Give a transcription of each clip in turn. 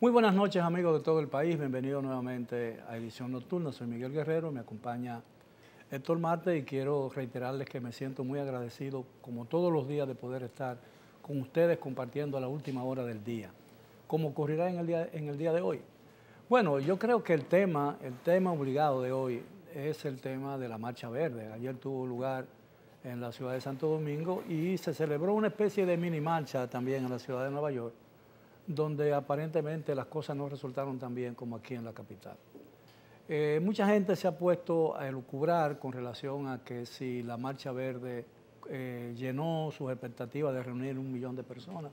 Muy buenas noches, amigos de todo el país. Bienvenidos nuevamente a Edición Nocturna. Soy Miguel Guerrero, me acompaña Héctor Marte y quiero reiterarles que me siento muy agradecido, como todos los días, de poder estar con ustedes compartiendo la última hora del día. ¿Cómo ocurrirá en el día de hoy? Bueno, yo creo que el tema obligado de hoy es el tema de la Marcha Verde. Ayer tuvo lugar en la ciudad de Santo Domingo y se celebró una especie de mini marcha también en la ciudad de Nueva York, donde aparentemente las cosas no resultaron tan bien como aquí en la capital. Mucha gente se ha puesto a elucubrar con relación a que si la Marcha Verde llenó sus expectativas de reunir 1 millón de personas.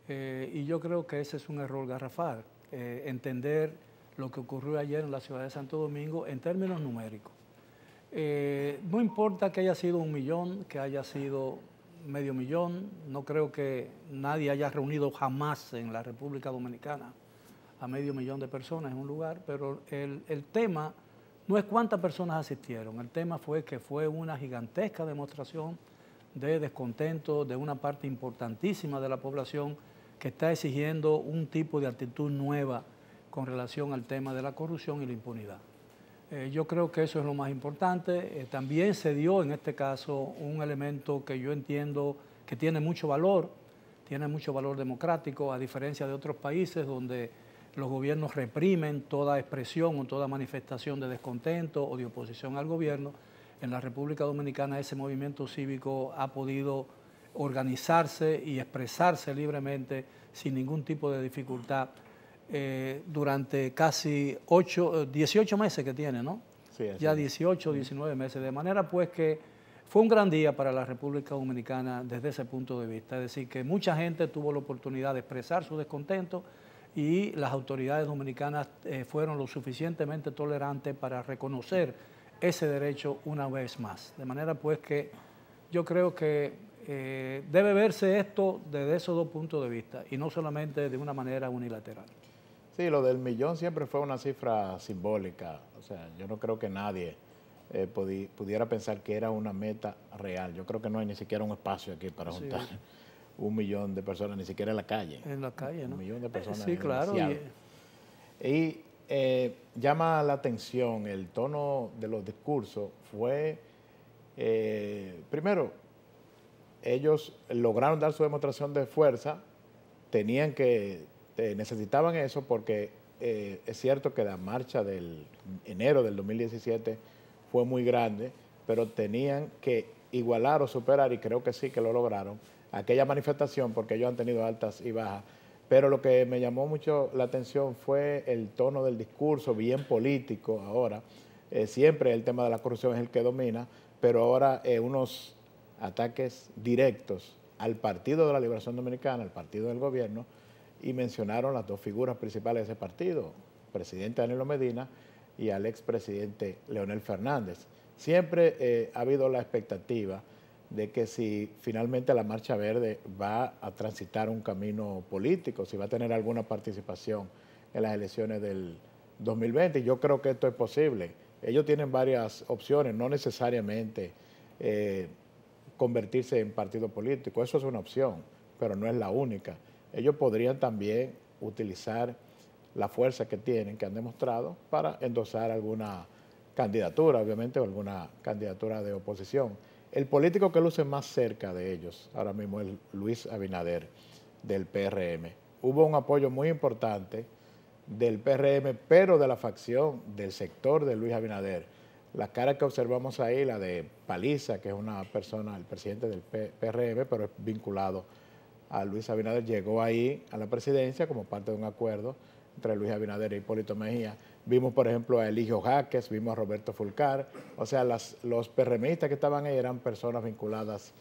Y yo creo que ese es un error garrafal, entender lo que ocurrió ayer en la ciudad de Santo Domingo en términos numéricos. No importa que haya sido 1 millón, que haya sido medio millón, no creo que nadie haya reunido jamás en la República Dominicana a medio millón de personas en un lugar, pero el tema no es cuántas personas asistieron, el tema fue que fue una gigantesca demostración de descontento de una parte importantísima de la población que está exigiendo un tipo de actitud nueva con relación al tema de la corrupción y la impunidad. Yo creo que eso es lo más importante. También se dio en este caso un elemento que yo entiendo que tiene mucho valor democrático, a diferencia de otros países donde los gobiernos reprimen toda expresión o toda manifestación de descontento o de oposición al gobierno. En la República Dominicana ese movimiento cívico ha podido organizarse y expresarse libremente sin ningún tipo de dificultad durante casi 18 meses que tiene, ¿no? Sí, ya 18 o 19 meses. De manera pues que fue un gran día para la República Dominicana desde ese punto de vista. Es decir, que mucha gente tuvo la oportunidad de expresar su descontento y las autoridades dominicanas fueron lo suficientemente tolerantes para reconocer ese derecho una vez más. De manera pues que yo creo que debe verse esto desde esos dos puntos de vista y no solamente de una manera unilateral. Sí, lo del millón siempre fue una cifra simbólica. O sea, yo no creo que nadie pudiera pensar que era una meta real. Yo creo que no hay ni siquiera un espacio aquí para juntar 1 millón de personas, ni siquiera en la calle. En la calle, ¿no? 1 millón de personas Sí, es claro. demasiado. Y llama la atención el tono de los discursos. Fue, primero, ellos lograron dar su demostración de fuerza, necesitaban eso porque es cierto que la marcha del enero del 2017 fue muy grande, pero tenían que igualar o superar, y creo que sí que lo lograron, aquella manifestación, porque ellos han tenido altas y bajas. Pero lo que me llamó mucho la atención fue el tono del discurso, bien político ahora. Siempre el tema de la corrupción es el que domina, pero ahora unos ataques directos al Partido de la Liberación Dominicana, al partido del gobierno, y mencionaron las dos figuras principales de ese partido, el presidente Danilo Medina y al expresidente Leonel Fernández. Siempre ha habido la expectativa de que si finalmente la Marcha Verde va a transitar un camino político, si va a tener alguna participación en las elecciones del 2020, yo creo que esto es posible. Ellos tienen varias opciones, no necesariamente convertirse en partido político, eso es una opción, pero no es la única. Ellos podrían también utilizar la fuerza que tienen, que han demostrado, para endosar alguna candidatura, obviamente, o alguna candidatura de oposición. El político que luce más cerca de ellos ahora mismo es Luis Abinader, del PRM. Hubo un apoyo muy importante del PRM, pero de la facción del sector de Luis Abinader. La cara que observamos ahí, la de Paliza, que es una persona, el presidente del PRM, pero es vinculado a Luis Abinader, llegó ahí a la presidencia como parte de un acuerdo entre Luis Abinader e Hipólito Mejía. Vimos, por ejemplo, a Eligio Jaques, vimos a Roberto Fulcar. O sea, los PRMistas que estaban ahí eran personas vinculadas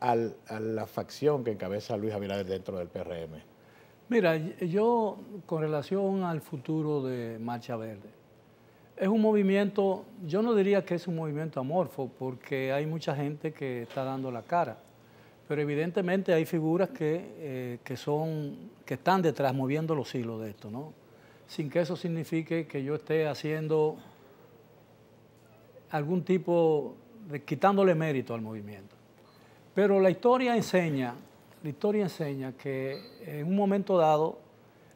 a la facción que encabeza Luis Abinader dentro del PRM. Mira, yo con relación al futuro de Marcha Verde, es un movimiento, yo no diría que es un movimiento amorfo, porque hay mucha gente que está dando la cara. Pero evidentemente hay figuras que están detrás, moviendo los hilos de esto, ¿no? Sin que eso signifique que yo esté haciendo algún tipo de quitándole mérito al movimiento. Pero la historia enseña que en un momento dado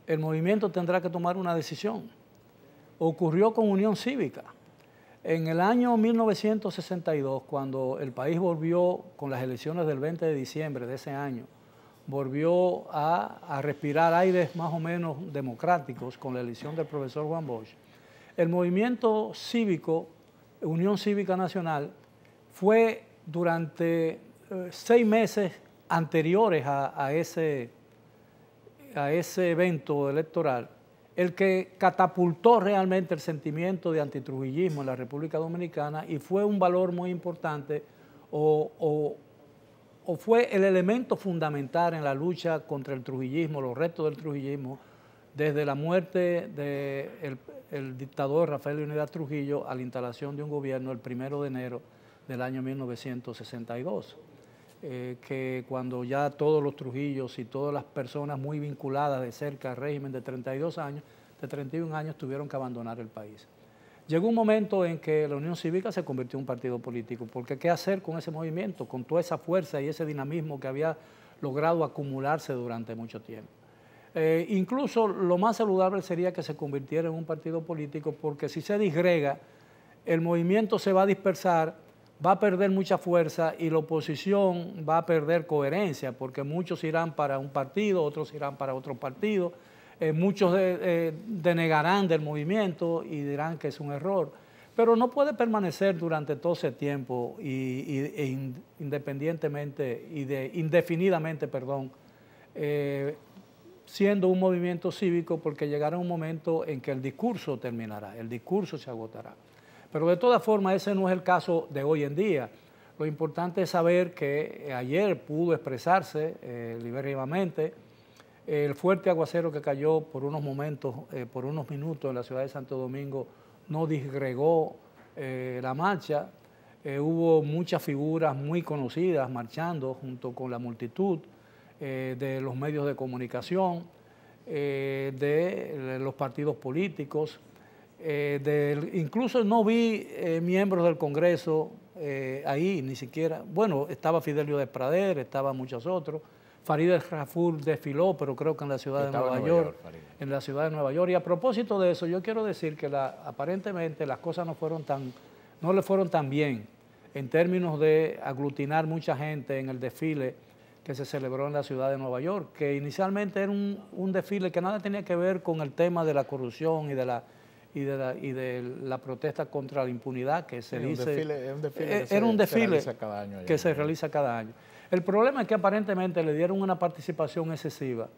el movimiento tendrá que tomar una decisión. Ocurrió con Unión Cívica. En el año 1962, cuando el país volvió, con las elecciones del 20 de diciembre de ese año, volvió a respirar aires más o menos democráticos con la elección del profesor Juan Bosch, el movimiento cívico, Unión Cívica Nacional, fue durante 6 meses anteriores a ese evento electoral el que catapultó realmente el sentimiento de antitrujillismo en la República Dominicana y fue un valor muy importante o fue el elemento fundamental en la lucha contra el trujillismo, los restos del trujillismo, desde la muerte del dictador Rafael Leónidas Trujillo a la instalación de un gobierno el 1 de enero del año 1962. Que cuando ya todos los Trujillos y todas las personas muy vinculadas de cerca al régimen de 32 años, de 31 años, tuvieron que abandonar el país. Llegó un momento en que la Unión Cívica se convirtió en un partido político, porque ¿qué hacer con ese movimiento, con toda esa fuerza y ese dinamismo que había logrado acumularse durante mucho tiempo? Incluso lo más saludable sería que se convirtiera en un partido político, porque si se disgrega, el movimiento se va a dispersar, va a perder mucha fuerza y la oposición va a perder coherencia, porque muchos irán para un partido, otros irán para otro partido, muchos denegarán del movimiento y dirán que es un error, pero no puede permanecer durante todo ese tiempo independientemente indefinidamente, siendo un movimiento cívico, porque llegará un momento en que el discurso terminará, el discurso se agotará. Pero de todas formas ese no es el caso de hoy en día. Lo importante es saber que ayer pudo expresarse libremente. El fuerte aguacero que cayó por unos momentos, por unos minutos en la ciudad de Santo Domingo no disgregó la marcha. Hubo muchas figuras muy conocidas marchando junto con la multitud de los medios de comunicación, de los partidos políticos. Incluso no vi miembros del Congreso ahí, ni siquiera. Bueno, estaba Fidelio Desprader, estaban muchos otros. Farideh Raful desfiló, pero creo que en la ciudad de Nueva York. En la ciudad de Nueva York. Y a propósito de eso, yo quiero decir que aparentemente las cosas no le fueron tan bien en términos de aglutinar mucha gente en el desfile que se celebró en la ciudad de Nueva York, que inicialmente era un desfile que nada tenía que ver con el tema de la corrupción y de la protesta contra la impunidad que se dice. Era un desfile que se realiza cada año. El problema es que aparentemente le dieron una participación excesiva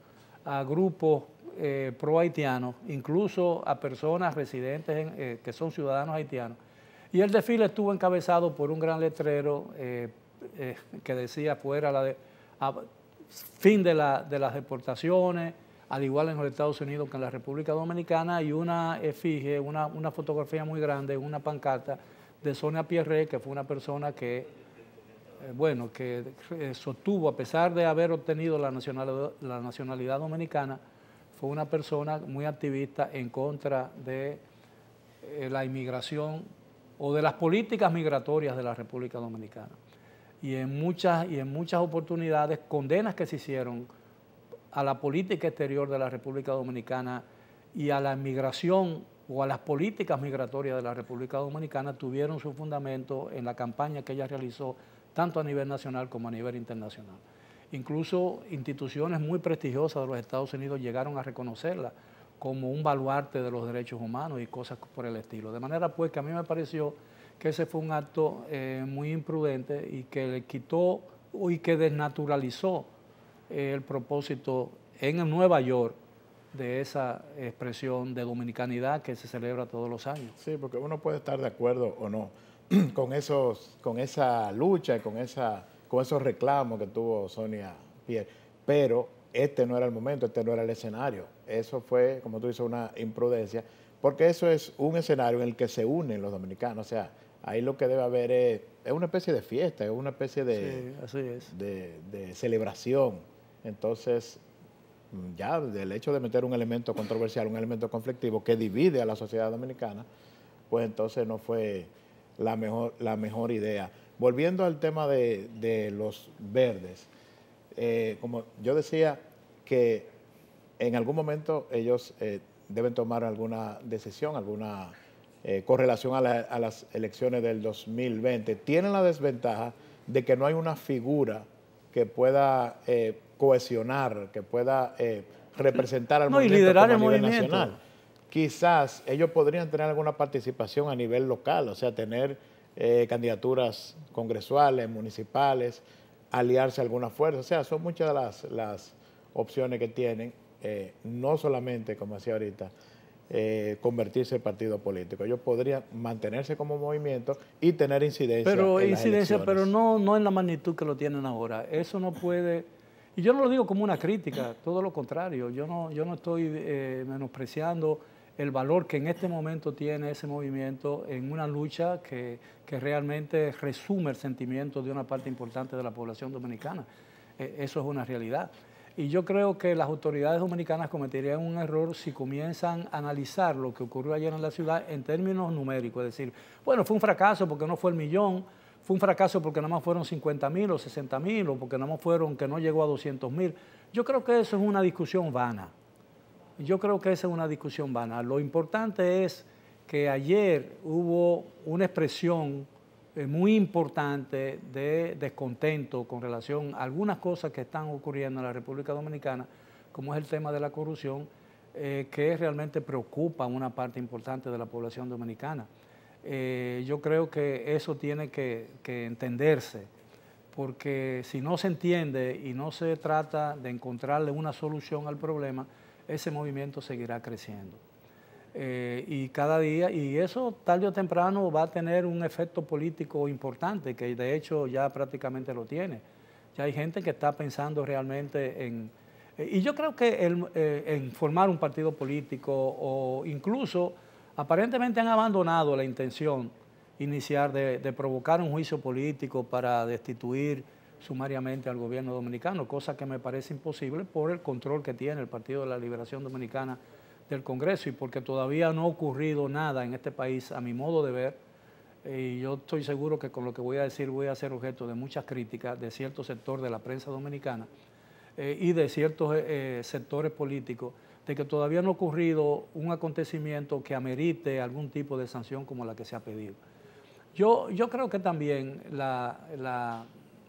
a grupos pro-haitianos, incluso a personas residentes que son ciudadanos haitianos. Y el desfile estuvo encabezado por un gran letrero que decía fin de las deportaciones, al igual en los Estados Unidos que en la República Dominicana, y una efigie, una fotografía muy grande, una pancarta de Sonia Pierre, que fue una persona que sostuvo, a pesar de haber obtenido la nacionalidad dominicana, fue una persona muy activista en contra de la inmigración o de las políticas migratorias de la República Dominicana. Y en muchas oportunidades, condenas que se hicieron a la política exterior de la República Dominicana y a la inmigración o a las políticas migratorias de la República Dominicana tuvieron su fundamento en la campaña que ella realizó tanto a nivel nacional como a nivel internacional. Incluso instituciones muy prestigiosas de los Estados Unidos llegaron a reconocerla como un baluarte de los derechos humanos y cosas por el estilo. De manera pues que a mí me pareció que ese fue un acto muy imprudente y que le quitó y que desnaturalizó el propósito en Nueva York de esa expresión de dominicanidad que se celebra todos los años. Sí, porque uno puede estar de acuerdo o no con esa lucha, con esos reclamos que tuvo Sonia Pierre, pero este no era el momento, este no era el escenario. Eso fue, como tú dices, una imprudencia, porque eso es un escenario en el que se unen los dominicanos. O sea, ahí lo que debe haber es una especie de fiesta, es una especie de celebración. Entonces, ya del hecho de meter un elemento controversial, un elemento conflictivo que divide a la sociedad dominicana, pues entonces no fue la mejor idea. Volviendo al tema de los verdes, como yo decía que en algún momento ellos deben tomar alguna decisión, alguna con relación a las elecciones del 2020. Tienen la desventaja de que no hay una figura que pueda cohesionar, que pueda representar al No, y movimiento liderar como a el nivel movimiento. nacional. Quizás ellos podrían tener alguna participación a nivel local, o sea, tener candidaturas congresuales, municipales, aliarse a alguna fuerza. O sea, son muchas de las opciones que tienen, no solamente, como decía ahorita, convertirse en partido político. Ellos podrían mantenerse como movimiento y tener incidencia en las elecciones. Pero no en la magnitud que lo tienen ahora. Eso no puede, y yo no lo digo como una crítica, todo lo contrario. Yo no estoy menospreciando el valor que en este momento tiene ese movimiento en una lucha que realmente resume el sentimiento de una parte importante de la población dominicana. Eso es una realidad. Y yo creo que las autoridades dominicanas cometerían un error si comienzan a analizar lo que ocurrió ayer en la ciudad en términos numéricos. Es decir, bueno, fue un fracaso porque no fue el millón, fue un fracaso porque nada más fueron 50,000 o 60,000 o porque nada más fueron que no llegó a 200,000. Yo creo que eso es una discusión vana. Yo creo que esa es una discusión vana. Lo importante es que ayer hubo una expresión muy importante de descontento con relación a algunas cosas que están ocurriendo en la República Dominicana, como es el tema de la corrupción, que realmente preocupa a una parte importante de la población dominicana. Yo creo que eso tiene que entenderse, porque si no se entiende y no se trata de encontrarle una solución al problema, ese movimiento seguirá creciendo. Y cada día, y eso tarde o temprano va a tener un efecto político importante, que de hecho ya prácticamente lo tiene. Ya hay gente que está pensando realmente en... y yo creo que en formar un partido político o incluso aparentemente han abandonado la intención inicial de provocar un juicio político para destituir sumariamente al gobierno dominicano, cosa que me parece imposible por el control que tiene el Partido de la Liberación Dominicana del Congreso y porque todavía no ha ocurrido nada en este país, a mi modo de ver, y yo estoy seguro que con lo que voy a decir voy a ser objeto de muchas críticas de cierto sector de la prensa dominicana y de ciertos sectores políticos, de que todavía no ha ocurrido un acontecimiento que amerite algún tipo de sanción como la que se ha pedido. Yo creo que también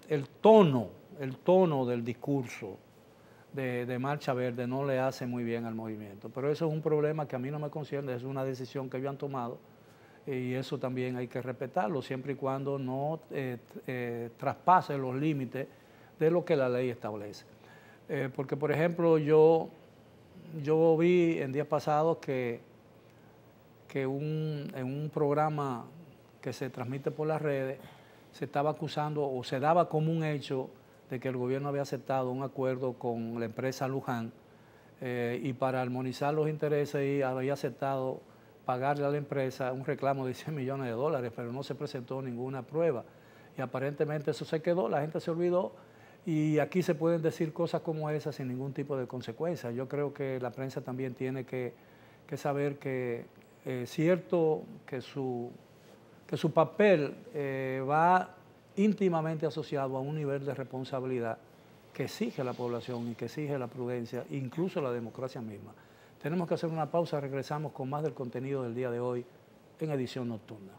el tono del discurso de Marcha Verde no le hace muy bien al movimiento, pero eso es un problema que a mí no me concierne, es una decisión que ellos han tomado y eso también hay que respetarlo, siempre y cuando no traspase los límites de lo que la ley establece. Porque, por ejemplo, yo vi en días pasados que en un programa que se transmite por las redes se estaba acusando o se daba como un hecho de que el gobierno había aceptado un acuerdo con la empresa Luján y para armonizar los intereses y había aceptado pagarle a la empresa un reclamo de 100 millones de dólares, pero no se presentó ninguna prueba. Y aparentemente eso se quedó, la gente se olvidó y aquí se pueden decir cosas como esas sin ningún tipo de consecuencia. Yo creo que la prensa también tiene que saber que es cierto que su papel va íntimamente asociado a un nivel de responsabilidad que exige la población y que exige la prudencia, incluso la democracia misma. Tenemos que hacer una pausa, regresamos con más del contenido del día de hoy en Edición Nocturna.